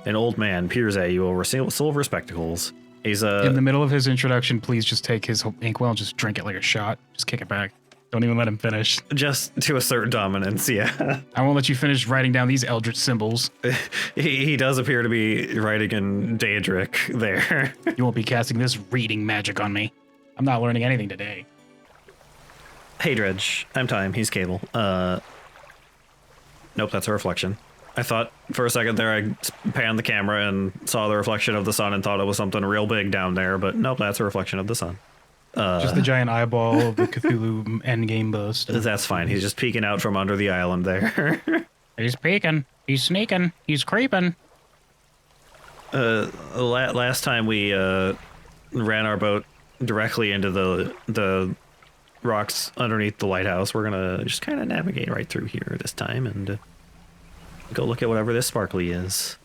An old man peers at you over silver spectacles. He's in the middle of his introduction, please just take his inkwell and just drink it like a shot. Just kick it back. Don't even let him finish. Just to assert dominance, yeah. I won't let you finish writing down these eldritch symbols. He does appear to be writing in Daedric there. You won't be casting this reading magic on me. I'm not learning anything today. Hey, Dredge. I'm Time. He's Cable. Nope, that's a reflection. I thought for a second there I panned the camera and saw the reflection of the sun and thought it was something real big down there, but nope, that's a reflection of the sun. Just the giant eyeball of the Cthulhu endgame bust. That's fine. He's just peeking out from under the island there. He's peeking. He's sneaking. He's creeping. Last time we ran our boat directly into the rocks underneath the lighthouse. We're gonna just kind of navigate right through here this time and go look at whatever this sparkly is.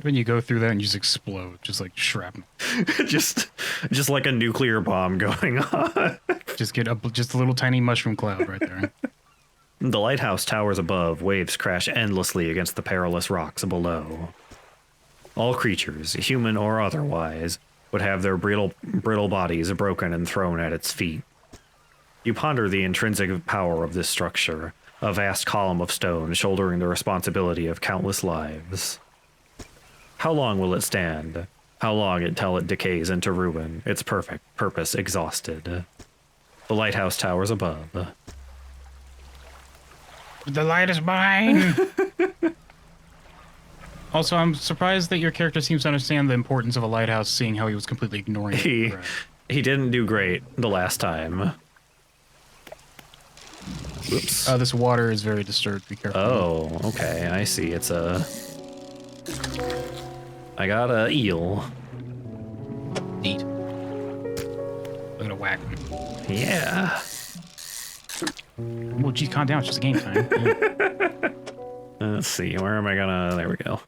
When you go through that and you just explode, just like shrapnel. just like a nuclear bomb going on. Just get just a little tiny mushroom cloud right there. The lighthouse towers above. Waves crash endlessly against the perilous rocks below. All creatures, human or otherwise, would have their brittle bodies broken and thrown at its feet. You ponder the intrinsic power of this structure, a vast column of stone shouldering the responsibility of countless lives. How long will it stand? How long until it decays into ruin, its perfect purpose exhausted? The lighthouse towers above. The light is mine! Also, I'm surprised that your character seems to understand the importance of a lighthouse, seeing how he was completely ignoring it. He didn't do great the last time. Oops. This water is very disturbed. Be careful. Oh, okay. I see. It's a... I got a eel. Neat. I'm gonna whack him. Yeah. Well, geez, calm down. It's just a game time. Yeah. Let's see. Where am I gonna... There we go.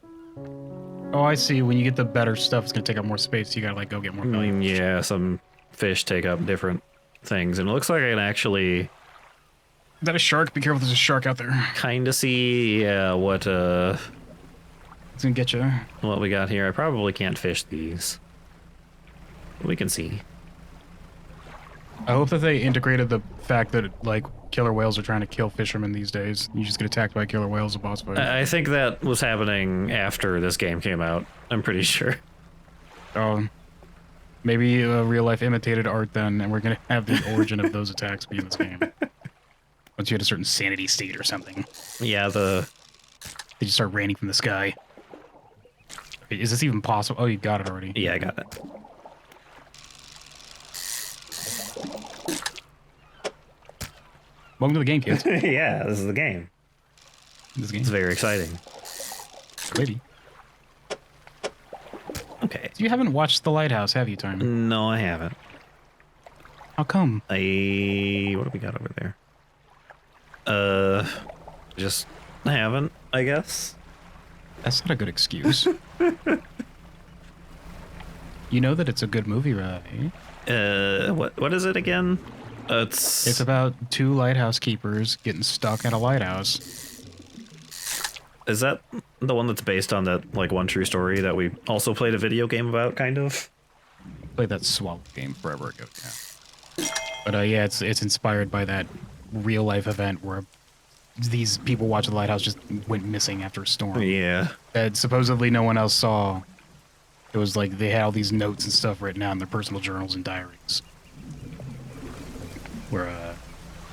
Oh, I see. When you get the better stuff, it's gonna take up more space. So you gotta like go get more value. Yeah, some fish take up different things, and it looks like I can actually... Is that a shark? Be careful, there's a shark out there. Kind of see what It's gonna get you. What we got here. I probably can't fish these. We can see. I hope that they integrated the fact that like killer whales are trying to kill fishermen these days. You just get attacked by killer whales, a boss fight. I think that was happening after this game came out. I'm pretty sure. Oh, maybe real life imitated art then, and we're gonna have the origin of those attacks be in this game. Once you hit a certain sanity state or something. Yeah, they just start raining from the sky. Is this even possible? Oh, you got it already. Yeah, I got it. Welcome to the game, kids. Yeah, this is the game. This game. It's very exciting. Maybe. Okay. So you haven't watched The Lighthouse, have you, Time? No, I haven't. How come? What do we got over there? Just haven't, I guess. That's not a good excuse. You know that it's a good movie, right? What is it again? It's about two lighthouse keepers getting stuck at a lighthouse. Is that the one that's based on that like one true story that we also played a video game about, kind of? Played that Swallow game forever ago, yeah. But yeah, it's inspired by that real life event where these people watching the lighthouse just went missing after a storm. Yeah. That supposedly no one else saw. It was like they had all these notes and stuff written out in their personal journals and diaries. Where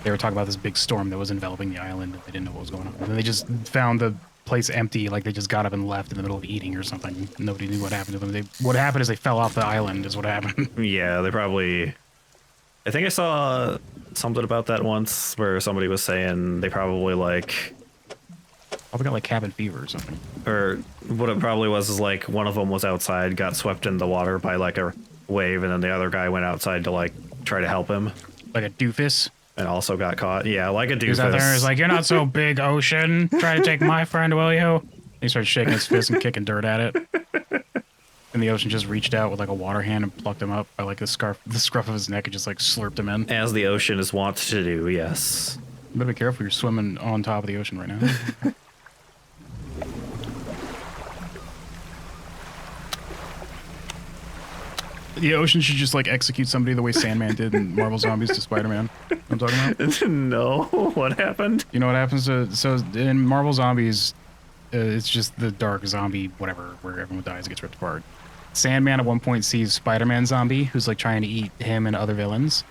they were talking about this big storm that was enveloping the island and they didn't know what was going on. And then they just found the place empty, like they just got up and left in the middle of eating or something. Nobody knew what happened to them. What happened is they fell off the island is what happened. Yeah, they probably... I think I saw something about that once where somebody was saying they probably like... Probably got like cabin fever or something. Or what it probably was is like one of them was outside, got swept in the water by like a wave, and then the other guy went outside to like try to help him. Like a doofus? And also got caught. Yeah, like a doofus. He was out there and was like, "You're not so big, ocean. Try to take my friend, will you?" He started shaking his fist and kicking dirt at it. And the ocean just reached out with like a water hand and plucked him up by like the scruff of his neck and just like slurped him in. As the ocean is wont to do, yes. You better be careful, you're swimming on top of the ocean right now. The ocean should just like execute somebody the way Sandman did in Marvel Zombies to Spider-Man. You know what I'm talking about? No, what happened? You know what happens to so in Marvel Zombies, it's just the dark zombie whatever where everyone dies and gets ripped apart. Sandman at one point sees Spider-Man zombie who's like trying to eat him and other villains,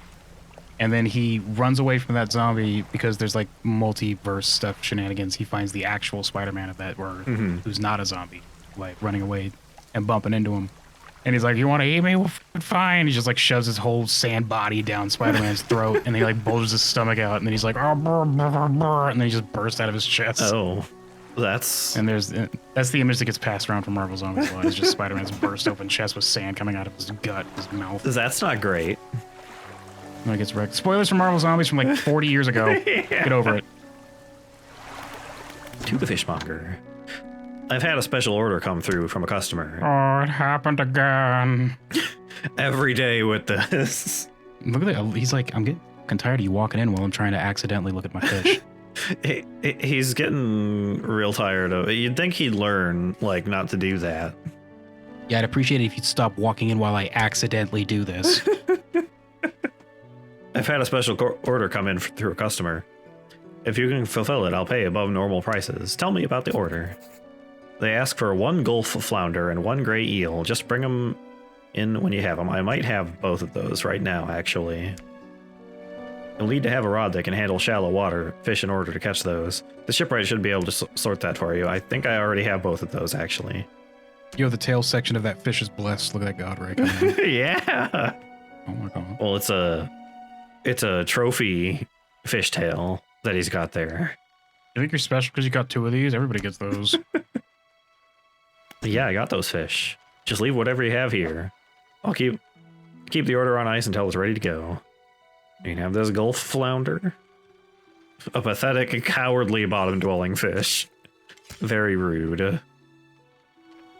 and then he runs away from that zombie because there's like multiverse stuff shenanigans. He finds the actual Spider-Man of that world who's not a zombie, like running away and bumping into him. And he's like, "You want to eat me? Well, fine." He just like shoves his whole sand body down Spider-Man's throat, and he like bulges his stomach out, and then he's like, "Oh, brr, brr, brr, brr," and then he just bursts out of his chest. Oh, that's that's the image that gets passed around from Marvel Zombies a lot. It's just Spider-Man's burst open chest with sand coming out of his gut, his mouth. that's not great. And it gets wrecked. Spoilers for Marvel Zombies from like 40 years ago. Yeah. Get over it. To the fishmonger. I've had a special order come through from a customer. Oh, it happened again. Every day with this. Look at that. He's like, I'm getting tired of you walking in while I'm trying to accidentally look at my fish. He's getting real tired of it. You'd think he'd learn, like, not to do that. Yeah, I'd appreciate it if you'd stop walking in while I accidentally do this. I've had a special order come in through a customer. If you can fulfill it, I'll pay above normal prices. Tell me about the order. They ask for 1 gulf flounder and 1 gray eel. Just bring them in when you have them. I might have both of those right now, actually. You'll need to have a rod that can handle shallow water fish in order to catch those. The shipwright should be able to sort that for you. I think I already have both of those, actually. Yo, the tail section of that fish is blessed. Look at that god ray. Yeah. Oh my god. Well, it's a trophy fishtail that he's got there. You think you're special because you got 2 of these? Everybody gets those. Yeah, I got those fish. Just leave whatever you have here. I'll keep the order on ice until it's ready to go. You can have this gulf flounder. A pathetic and cowardly bottom-dwelling fish. Very rude.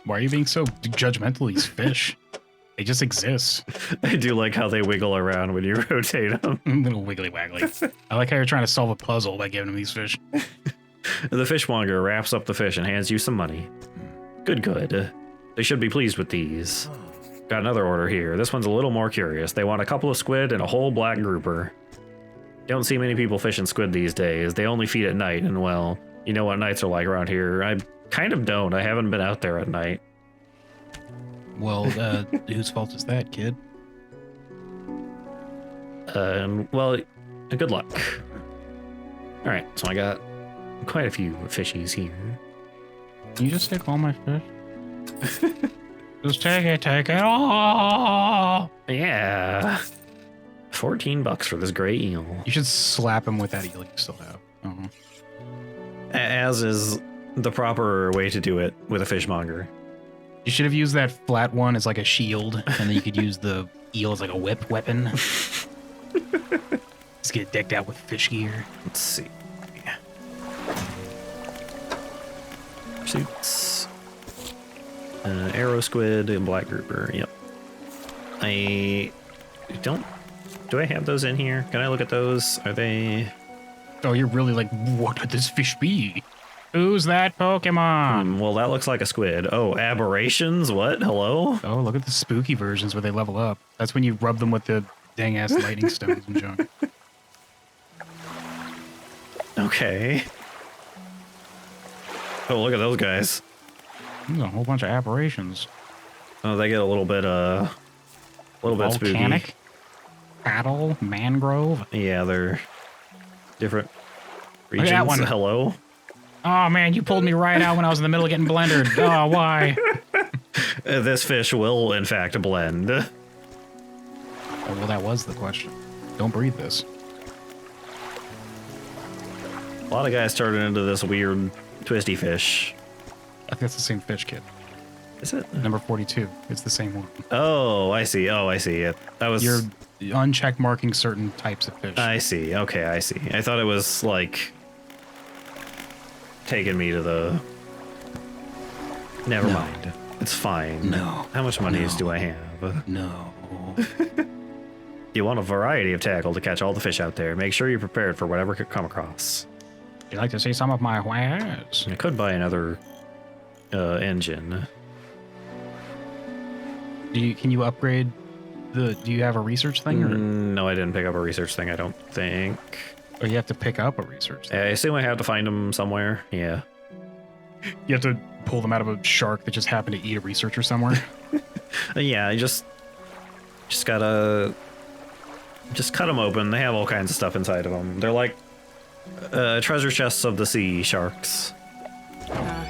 Why are you being so judgmental of these fish? They just exist. I do like how they wiggle around when you rotate them. Little wiggly waggly. I like how you're trying to solve a puzzle by giving them these fish. The fishmonger wraps up the fish and hands you some money. Good. They should be pleased with these. Got another order here. This one's a little more curious. They want a couple of squid and a whole black grouper. Don't see many people fishing squid these days. They only feed at night, and well, you know what nights are like around here. I kind of don't. I haven't been out there at night. Well, whose fault is that, kid? Well, good luck. All right, so I got quite a few fishies here. Can you just take all my fish? Just take it all. Yeah. $14 for this gray eel. You should slap him with that eel you still have. As is the proper way to do it with a fishmonger. You should have used that flat one as like a shield, and then you could use the eel as like a whip weapon. Just get decked out with fish gear. Let's see. Suits. Arrow squid and black grouper. Yep. I don't. Do I have those in here? Can I look at those? Are they? Oh, you're really like, what could this fish be? Who's that Pokemon? Well, that looks like a squid. Oh, aberrations? What? Hello? Oh, look at the spooky versions where they level up. That's when you rub them with the dang ass lightning stones and junk. Okay. Oh, look at those guys. There's a whole bunch of aberrations. Oh, they get a little bit spooky. Volcanic, battle, mangrove. Yeah, they're different Look regions. at that one. Hello? Oh man, you pulled me right out when I was in the middle of getting blendered. Oh, why? This fish will, in fact, blend. Oh, well, that was the question. Don't breathe this. A lot of guys turned into this weird twisty fish. I think that's the same fish, kid. Is it? Number 42. It's the same one. Oh, I see. Oh, I see. That was. You're uncheck marking certain types of fish. I see. Okay, I see. I thought it was like taking me to the. Never mind. It's fine. No. How much money do I have? No. You want a variety of tackle to catch all the fish out there. Make sure you're prepared for whatever could come across. You'd like to see some of my wares? I could buy another engine. Can you upgrade Do you have a research thing, or No, I didn't pick up a research thing, I don't think. or you have to pick up a research thing? I assume I have to find them somewhere. Yeah. You have to pull them out of a shark that just happened to eat a researcher somewhere. Yeah, I just gotta cut them open. They have all kinds of stuff inside of them. They're like treasure chests of the sea sharks.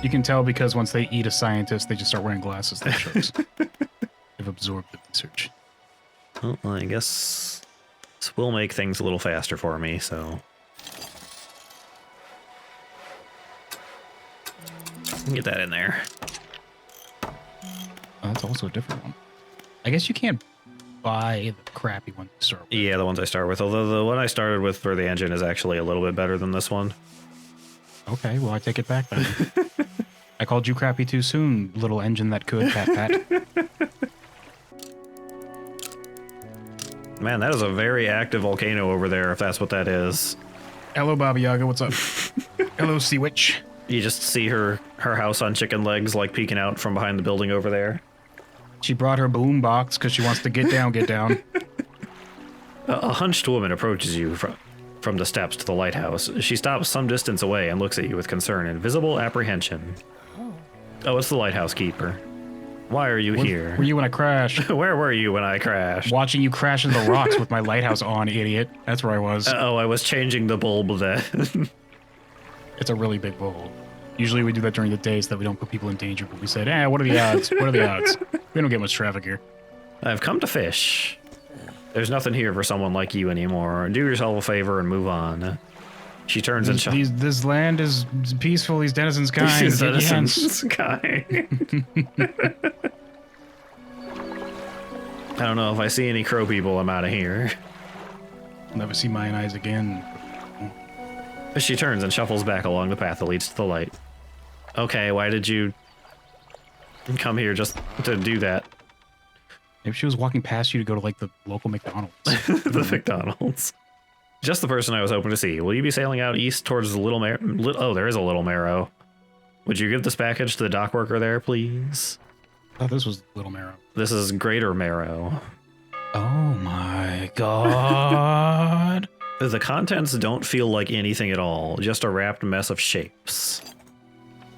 You can tell because once they eat a scientist, they just start wearing glasses like sharks. They've absorbed the research. Well, I guess this will make things a little faster for me, so. Get that in there. Oh, that's also a different one. I guess you can't buy the crappy one to start with. Yeah, the ones I start with. Although the one I started with for the engine is actually a little bit better than this one. Okay, well, I take it back then. I called you crappy too soon, little engine that could, pat pat. Man, that is a very active volcano over there, if that's what that is. Hello, Baba Yaga, what's up? Hello, Sea Witch. You just see her house on chicken legs, like peeking out from behind the building over there. She brought her boom box because she wants to get down, get down. A hunched woman approaches you from the steps to the lighthouse. She stops some distance away and looks at you with concern and visible apprehension. Oh, it's the lighthouse keeper. Why are you here? Where were you when I crashed? Where were you when I crashed? Watching you crash into the rocks with my lighthouse on, idiot. That's where I was. Oh, I was changing the bulb then. It's a really big bulb. Usually we do that during the day so that we don't put people in danger, but we said, what are the odds? What are the odds? We don't get much traffic here. I've come to fish. There's nothing here for someone like you anymore. Do yourself a favor and move on. She turns and this land is peaceful. These denizens kind. These denizens kind. I don't know if I see any crow people. I'm out of here. I'll never see mine eyes again. She turns and shuffles back along the path that leads to the light. Okay, why did you come here just to do that? Maybe she was walking past you to go to, like, the local McDonald's. The McDonald's. Just the person I was hoping to see. Will you be sailing out east towards the Little Marrow? Oh, there is a Little Marrow. Would you give this package to the dock worker there, please? I thought this was Little Marrow. This is Greater Marrow. Oh my god. The contents don't feel like anything at all. Just a wrapped mess of shapes.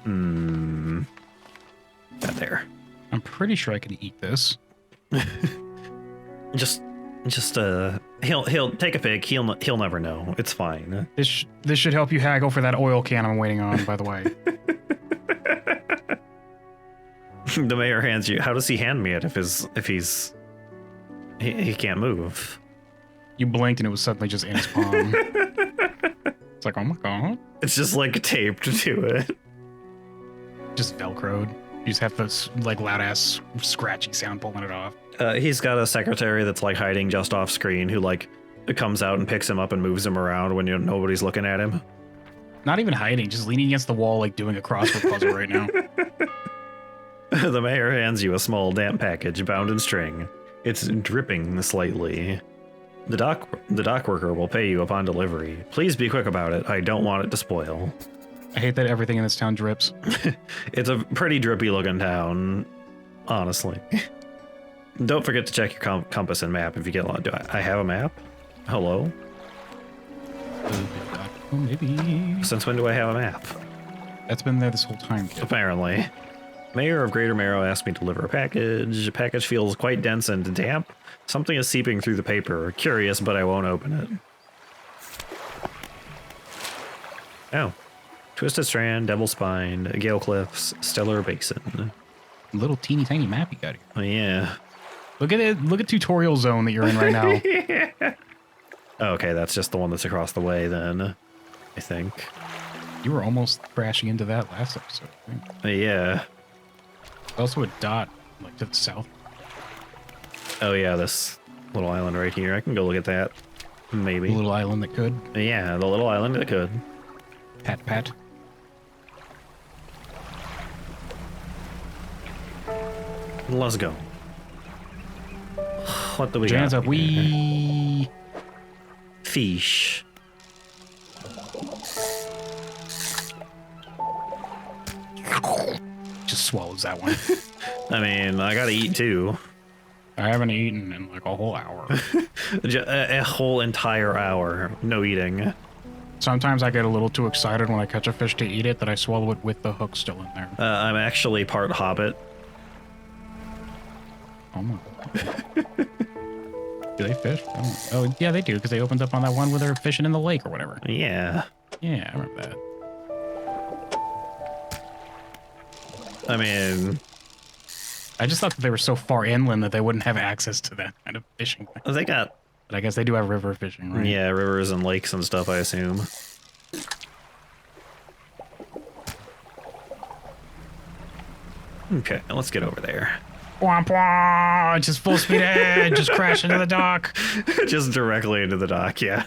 That there. I'm pretty sure I can eat this. Just he'll take a pic. He'll never know. It's fine. This should help you haggle for that oil can I'm waiting on, by the way. The mayor hands you. How does he hand me it if he can't move? You blinked and it was suddenly just in his palm. It's like, oh my god. It's just like taped to it. Just velcroed. You just have this like loud ass scratchy sound pulling it off. He's got a secretary that's like hiding just off screen who like comes out and picks him up and moves him around when nobody's looking at him. Not even hiding, just leaning against the wall like doing a crossword puzzle right now. The mayor hands you a small damp package bound in string. It's dripping slightly. The dock worker will pay you upon delivery. Please be quick about it. I don't want it to spoil. I hate that everything in this town drips. It's a pretty drippy looking town, honestly. Don't forget to check your compass and map if you get one. Do I have a map? Hello? Oh, maybe. Since when do I have a map? That's been there this whole time, kid. Apparently. Mayor of Greater Marrow asked me to deliver a package. The package feels quite dense and damp. Something is seeping through the paper. Curious, but I won't open it. Oh. Twisted Strand, Devil Spine, Gale Cliffs, Stellar Basin. Little teeny tiny map you got here. Oh, yeah. Look at it. Look at tutorial zone that you're in right now. Yeah. Okay, that's just the one that's across the way then, I think. You were almost crashing into that last episode. Yeah. Also a dot, like to the south. Oh yeah, this little island right here. I can go look at that. Maybe. A little island that could. Yeah, the little island that could. Pat pat. Let's go. What do we Hands got? up, we Fish. just swallows that one. I mean, I gotta eat too. I haven't eaten in like a whole hour. A whole entire hour, no eating. Sometimes I get a little too excited when I catch a fish to eat it that I swallow it with the hook still in there. I'm actually part hobbit. Oh my God. Do they fish? Oh, yeah, they do, because they opened up on that one where they're fishing in the lake or whatever. Yeah. Yeah, I remember that. I mean, I just thought that they were so far inland that they wouldn't have access to that kind of fishing. they got, But I guess they do have river fishing, right? yeah, rivers and lakes and stuff, I assume. Okay, let's get over there. Womp womp! Just full speed ahead, just crash into the dock. Just directly into the dock, yeah.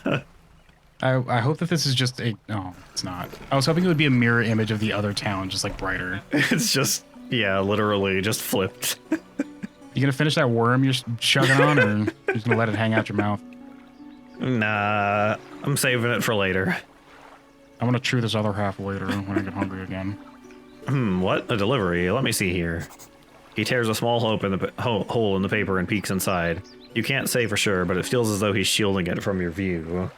I hope that this is just a... No, it's not. I was hoping it would be a mirror image of the other town, just like brighter. It's just, yeah, literally just flipped. You gonna finish that worm you're chugging on, or you're just gonna let it hang out your mouth? Nah, I'm saving it for later. I'm gonna chew this other half later when I get hungry again. What? A delivery? Let me see here. He tears a small hole in the paper and peeks inside. You can't say for sure, but it feels as though he's shielding it from your view.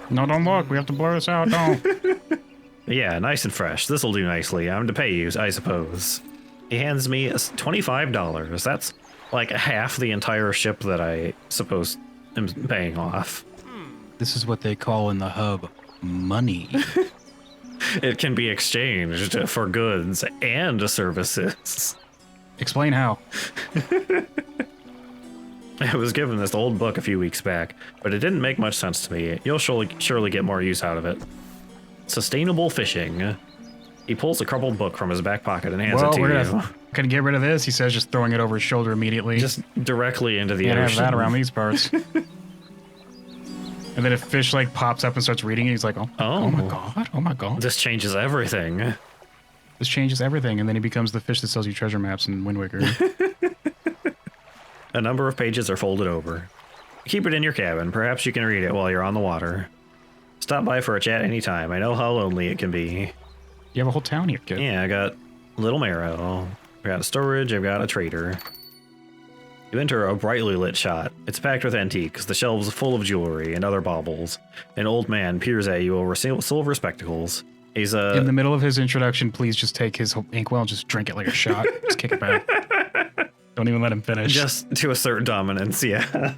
No, don't look. We have to blur this out. Don't. Yeah, nice and fresh. This'll do nicely. I'm to pay you, I suppose. He hands me $25. That's like half the entire ship that I suppose am paying off. This is what they call in the hub money. It can be exchanged for goods and services. Explain how. I was given this old book a few weeks back, but it didn't make much sense to me. You'll surely get more use out of it. Sustainable fishing. He pulls a crumpled book from his back pocket and hands it to you. Can you get rid of this? He says, just throwing it over his shoulder immediately. Just directly into the Can't ocean. have that around these parts. And then a fish like pops up and starts reading it. He's like, oh my God, oh my God. This changes everything. This changes everything. And then he becomes the fish that sells you treasure maps in Wind Waker. A number of pages are folded over. Keep it in your cabin. Perhaps you can read it while you're on the water. Stop by for a chat anytime. I know how lonely it can be. You have a whole town here, kid. Yeah, I got Little Marrow. I've got a storage. I've got a trader. You enter a brightly lit shop. It's packed with antiques, the shelves full of jewelry and other baubles. An old man peers at you over silver spectacles. He's in the middle of his introduction, please just take his inkwell and just drink it like a shot. Just kick it back. Don't even let him finish. Just to assert dominance, yeah.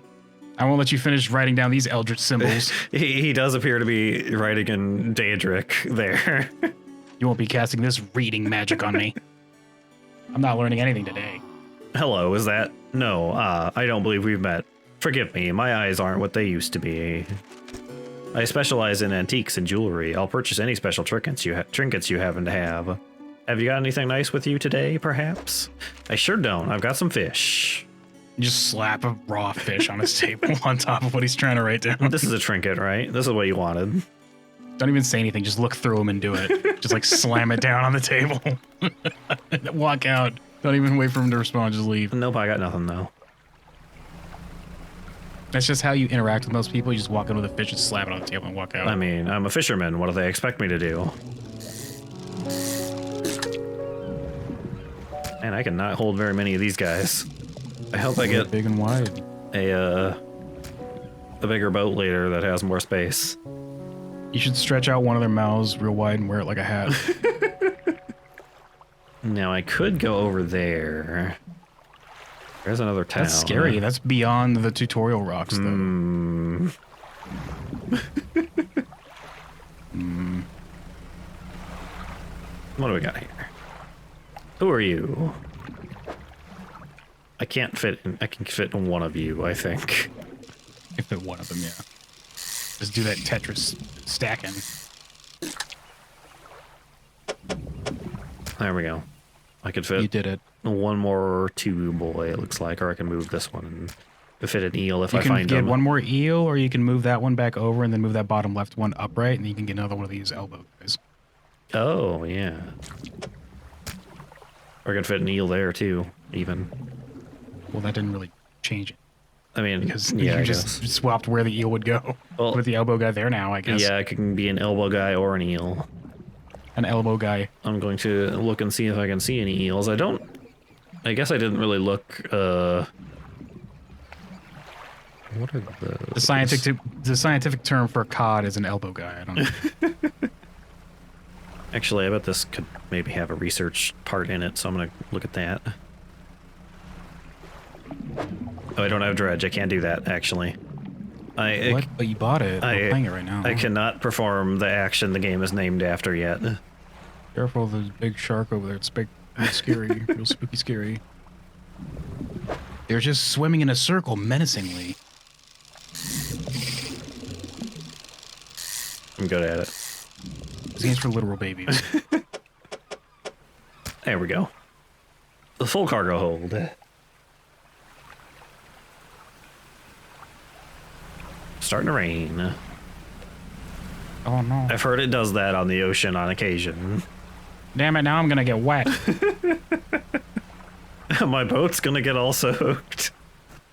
I won't let you finish writing down these eldritch symbols. He does appear to be writing in Daedric there. You won't be casting this reading magic on me. I'm not learning anything today. Hello, is that? No, I don't believe we've met. Forgive me, my eyes aren't what they used to be. I specialize in antiques and jewelry. I'll purchase any special trinkets you happen to have. Have you got anything nice with you today, perhaps? I sure don't. I've got some fish. You just slap a raw fish on his table on top of what he's trying to write down. This is a trinket, right? This is what you wanted. Don't even say anything. Just look through him and do it. Just like slam it down on the table. Walk out. Don't even wait for him to respond. Just leave. Nope, I got nothing, though. That's just how you interact with most people. You just walk in with a fish and slap it on the table and walk out. I mean, I'm a fisherman. What do they expect me to do? Man, I cannot hold very many of these guys. I hope I get big and wide. A bigger boat later that has more space. You should stretch out one of their mouths real wide and wear it like a hat. Now, I could go over there. There's another town. That's scary. That's beyond the tutorial rocks, though. What do we got here? Who are you? I can't fit in. I can fit in one of you, I think. If it one of them, yeah. Just do that Tetris stacking. There we go. I could fit. You did it. One more two boy, it looks like, or I can move this one and fit an eel if I You find can them. get one more eel, or you can move that one back over and then move that bottom left one upright, and then you can get another one of these elbow guys. Oh, yeah. Or I can fit an eel there, too, even. Well, that didn't really change it. I mean, Because yeah, you I just guess. swapped where the eel would go. Well, With the elbow guy there now, I guess. Yeah, I can be an elbow guy or an eel. An elbow guy. I'm going to look and see if I can see any eels. I don't I guess I didn't really look. What are those? The scientific term for cod is an elbow guy. I don't know. Actually, I bet this could maybe have a research part in it, so I'm gonna look at that. Oh, I don't have dredge. I can't do that, actually. What? But you bought it. We're playing it right now. I cannot perform the action the game is named after yet. Careful, there's a big shark over there. It's big, real scary, real spooky scary. They're just swimming in a circle menacingly. I'm good at it. This game's for literal babies. There we go. The full cargo hold. Starting to rain. Oh no. I've heard it does that on the ocean on occasion. Damn it, now I'm gonna get wet. My boat's gonna get all soaked.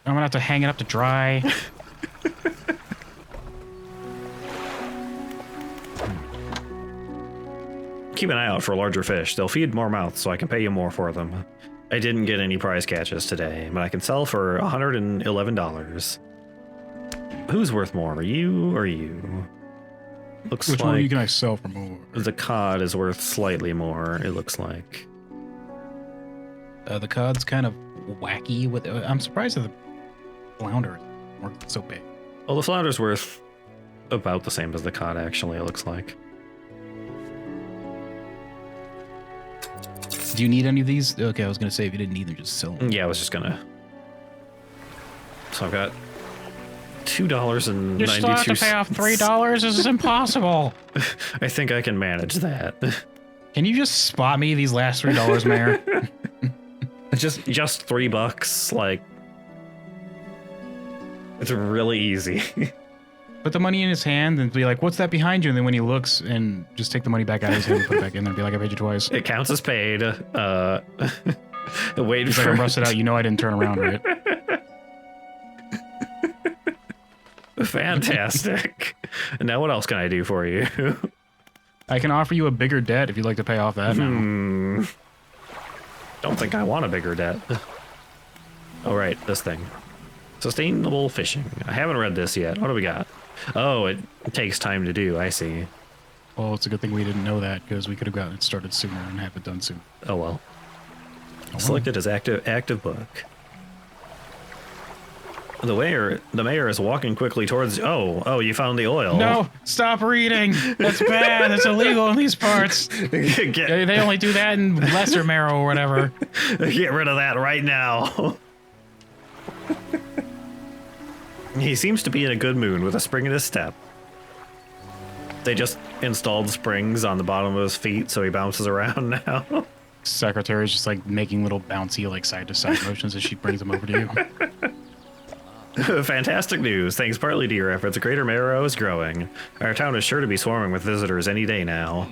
I'm gonna have to hang it up to dry. Keep an eye out for larger fish. They'll feed more mouths, so I can pay you more for them. I didn't get any prize catches today, but I can sell for $111. Who's worth more, you or you? Looks Which like one can I sell for more? the cod is worth slightly more, it looks like. The cod's kind of wacky. With I'm surprised that the flounder weren't so big. Well, the flounder's worth about the same as the cod, actually, it looks like. Do you need any of these? Okay, I was gonna say if you didn't need them, just sell them. Yeah, I was just gonna. So I've got $2.92. You still have to pay off $3. This is impossible. I think I can manage that. Can you just spot me these last $3, Mayor? just $3, like it's really easy. Put the money in his hand and be like, "What's that behind you?" And then when he looks, and just take the money back out of his hand and put it back in there and be like, "I paid you twice." It counts as paid. Wait He's for like, "I'm rusted out. You know I didn't turn around, right?" Fantastic. Now what else can I do for you? I can offer you a bigger debt if you'd like to pay off that now. Don't think I want a bigger debt. Oh, right, this thing. Sustainable fishing. I haven't read this yet. What do we got? Oh, it takes time to do. I see. Well, it's a good thing we didn't know that, because we could have gotten it started sooner and have it done soon. Oh, well. Oh, Selected as active book. The mayor is walking quickly towards... Oh, you found the oil. No, stop reading. That's bad. That's illegal in these parts. They only do that in lesser Marrow or whatever. Get rid of that right now. He seems to be in a good mood with a spring in his step. They just installed springs on the bottom of his feet, so he bounces around now. Secretary's just like making little bouncy like side to side motions as she brings them over to you. Fantastic news. Thanks partly to your efforts, Greater Marrow is growing. Our town is sure to be swarming with visitors any day now.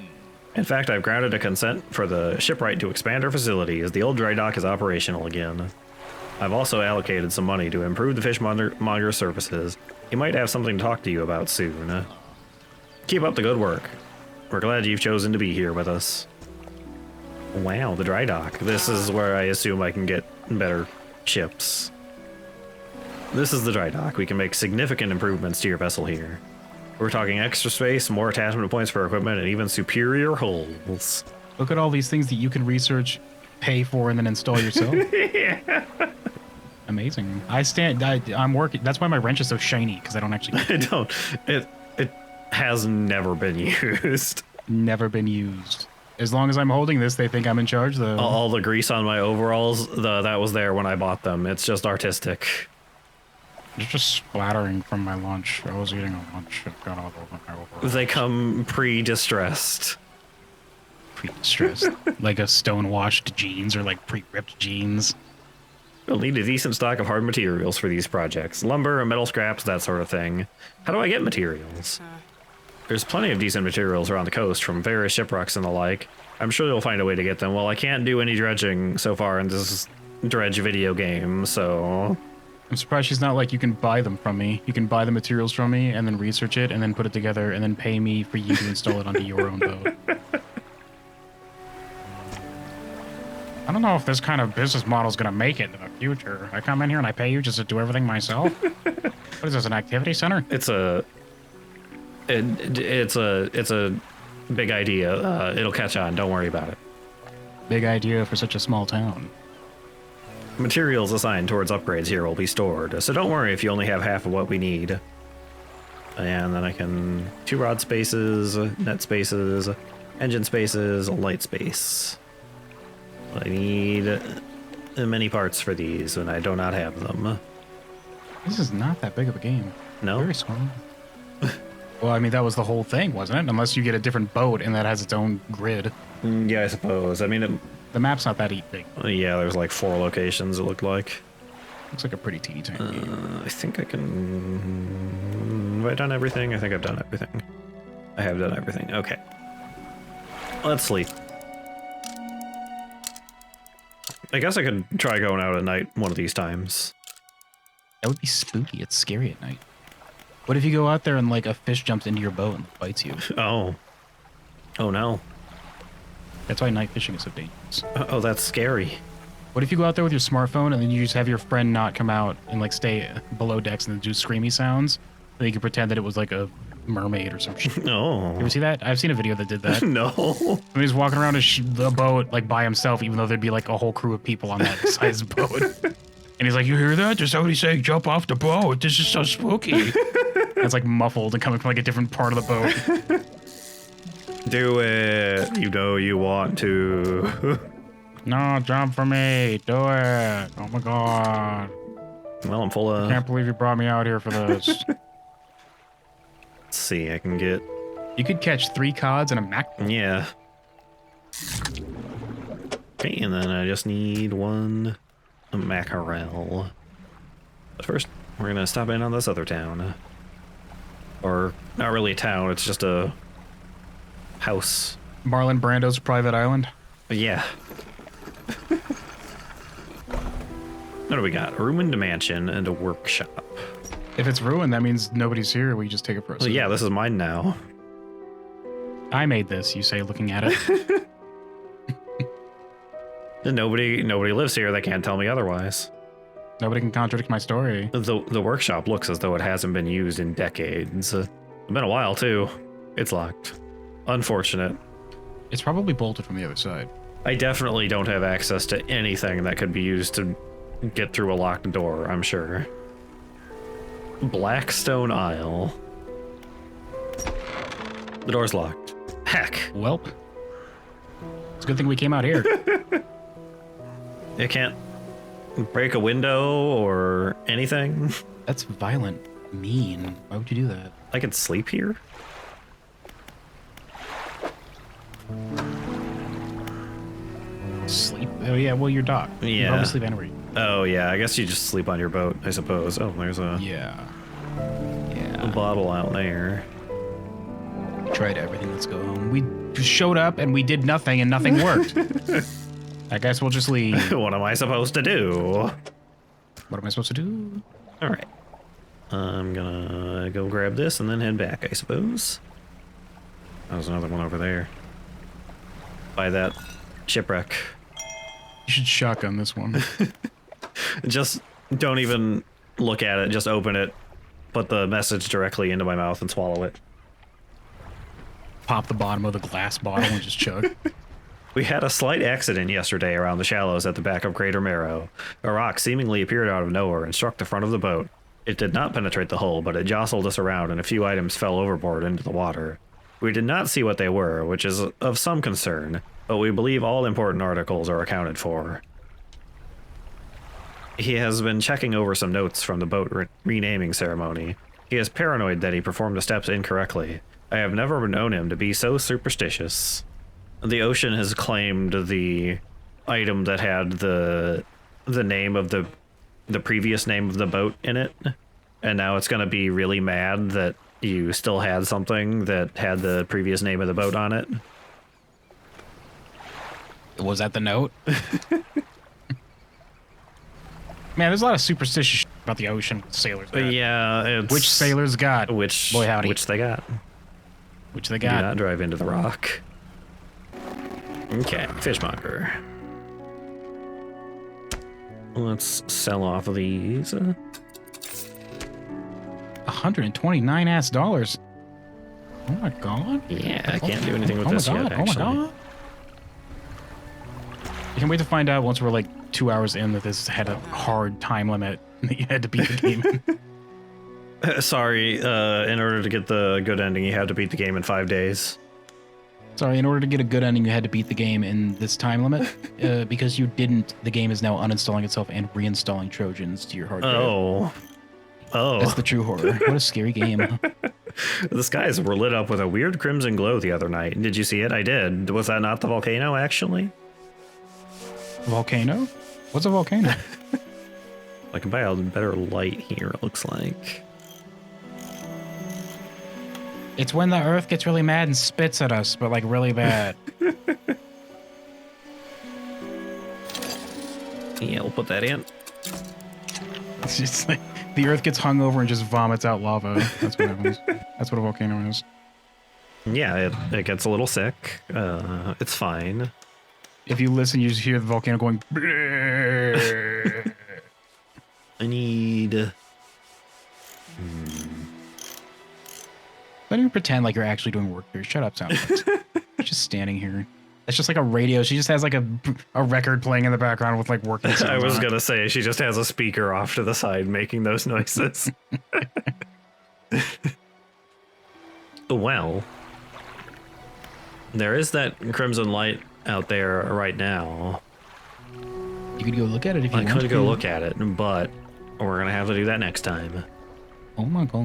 In fact, I've granted a consent for the shipwright to expand our facility as the old dry dock is operational again. I've also allocated some money to improve the fishmonger services. He might have something to talk to you about soon. Keep up the good work. We're glad you've chosen to be here with us. Wow, the dry dock. This is where I assume I can get better ships. This is the dry dock. We can make significant improvements to your vessel here. We're talking extra space, more attachment points for equipment, and even superior hulls. Look at all these things that you can research, pay for, and then install yourself. Yeah. Amazing. I'm working. That's why my wrench is so shiny, because I don't actually... It has never been used. Never been used. As long as I'm holding this, they think I'm in charge, though. All the grease on my overalls, that was there when I bought them. It's just artistic. It's just splattering from my lunch. I was eating a lunch. It got all over my overalls. They come pre-distressed. Pre-distressed. Like a stone-washed jeans or like pre-ripped jeans. We'll need a decent stock of hard materials for these projects. Lumber, metal scraps, that sort of thing. How do I get materials? There's plenty of decent materials around the coast from various shipwrecks and the like. I'm sure you'll find a way to get them. Well, I can't do any dredging so far in this Dredge video game, so... I'm surprised she's not like, you can buy them from me. You can buy the materials from me and then research it and then put it together and then pay me for you to install it onto your own boat. I don't know if this kind of business model is going to make it in the future. I come in here and I pay you just to do everything myself? What is this, an activity center? It's a big idea. It'll catch on. Don't worry about it. Big idea for such a small town. Materials assigned towards upgrades here will be stored, so don't worry if you only have half of what we need. And then I can 2 rod spaces, net spaces, engine spaces, light space. I need many parts for these, and I do not have them. This is not that big of a game. No? Very small. Well, I mean, that was the whole thing, wasn't it? Unless you get a different boat and that has its own grid. Yeah, I suppose. I mean, The map's not that big. yeah, there's like 4 locations, it looked like. Looks like a pretty teeny tiny game. I think I can... Have I done everything? I think I've done everything. I have done everything. Okay. Let's sleep. I guess I could try going out at night one of these times. That would be spooky. It's scary at night. What if you go out there and, like, a fish jumps into your boat and bites you? Oh. Oh, no. That's why night fishing is so dangerous. Oh, that's scary. What if you go out there with your smartphone and then you just have your friend not come out and, like, stay below decks and then do screamy sounds? Then you can pretend that it was, like, a mermaid or some shit. Oh. You ever see that? I've seen a video that did that. No. When he's walking around the boat, like, by himself, even though there'd be, like, a whole crew of people on that size boat. And he's like, you hear that? There's somebody saying, jump off the boat. This is so spooky. And it's, like, muffled and coming from, like, a different part of the boat. Do it. You know you want to. No, jump for me. Do it. Oh, my God. Well, I'm full of... Can't believe you brought me out here for this. Let's see, I can get... You could catch 3 cods and a mac. Yeah. Okay, and then I just need 1 mackerel. But first, we're gonna stop in on this other town. Or, not really a town, it's just a... house. Marlon Brando's private island. But yeah. What do we got? A ruined mansion and a workshop. If it's ruined, that means nobody's here. We just take it for us. Well, yeah, this is mine now. I made this, you say, looking at it. Nobody lives here that can't tell me otherwise. Nobody can contradict my story. The workshop looks as though it hasn't been used in decades. It's been a while, too. It's locked. Unfortunate. It's probably bolted from the other side. I definitely don't have access to anything that could be used to get through a locked door, I'm sure. Blackstone Isle. The door's locked. Heck. Welp. It's a good thing we came out here. It can't break a window or anything. That's violent. Mean. Why would you do that? I could sleep here? Sleep? Oh, yeah, well, you're docked. You can Yeah. probably sleep anywhere. Oh, yeah, I guess you just sleep on your boat, I suppose. Oh, there's a Yeah. bottle out there. We tried everything. Let's go home. We showed up and we did nothing and nothing worked. I guess we'll just leave. What am I supposed to do? What am I supposed to do? All right. I'm gonna go grab this and then head back, I suppose. There's another one over there. By that shipwreck. You should shotgun this one. Just don't even look at it, just open it, put the message directly into my mouth and swallow it. Pop the bottom of the glass bottle and just chug. We had a slight accident yesterday around the shallows at the back of Crater Marrow. A rock seemingly appeared out of nowhere and struck the front of the boat. It did not penetrate the hull, but it jostled us around and a few items fell overboard into the water. We did not see what they were, which is of some concern, but we believe all important articles are accounted for. He has been checking over some notes from the boat renaming ceremony. He is paranoid that he performed the steps incorrectly. I have never known him to be so superstitious. The ocean has claimed the item that had the name of the previous name of the boat in it, and now it's going to be really mad that you still had something that had the previous name of the boat on it. Was that the note? Man, there's a lot of superstitious shit about the ocean sailors got. Yeah, it's... Which sailors got? Boy, howdy. Which they got. Which they Do got. not drive into the rock. Okay, fishmonger. Let's sell off of these. $129 ass. Oh my god. Yeah, I can't do anything with this yet, actually. Oh my god. I can't wait to find out once we're like 2 hours in that this had a hard time limit that you had to beat the game in. Sorry, in order to get the good ending, you had to beat the game in 5 days. Sorry, in order to get a good ending, you had to beat the game in this time limit. Because you didn't, the game is now uninstalling itself and reinstalling Trojans to your hard drive. Oh. That's the true horror. What a scary game. The skies were lit up with a weird crimson glow the other night. Did you see it? I did. Was that not the volcano, actually? Volcano? What's a volcano? I can buy a better light here, it looks like. It's when the Earth gets really mad and spits at us, but like really bad. Yeah, we'll put that in. It's just like the Earth gets hung over and just vomits out lava. That's what happens. That's what a volcano is. Yeah, it gets a little sick. It's fine. If you listen, you just hear the volcano going. I need... Don't even pretend like you're actually doing work here. Shut up, sound. You're just standing here. It's just like a radio. She just has like a record playing in the background with like working sounds. I was on it. gonna say, she just has a speaker off to the side making those noises. Well, there is that crimson light out there right now. You could go look at it if you want. I could go look at it, but we're gonna have to do that next time. Oh my god.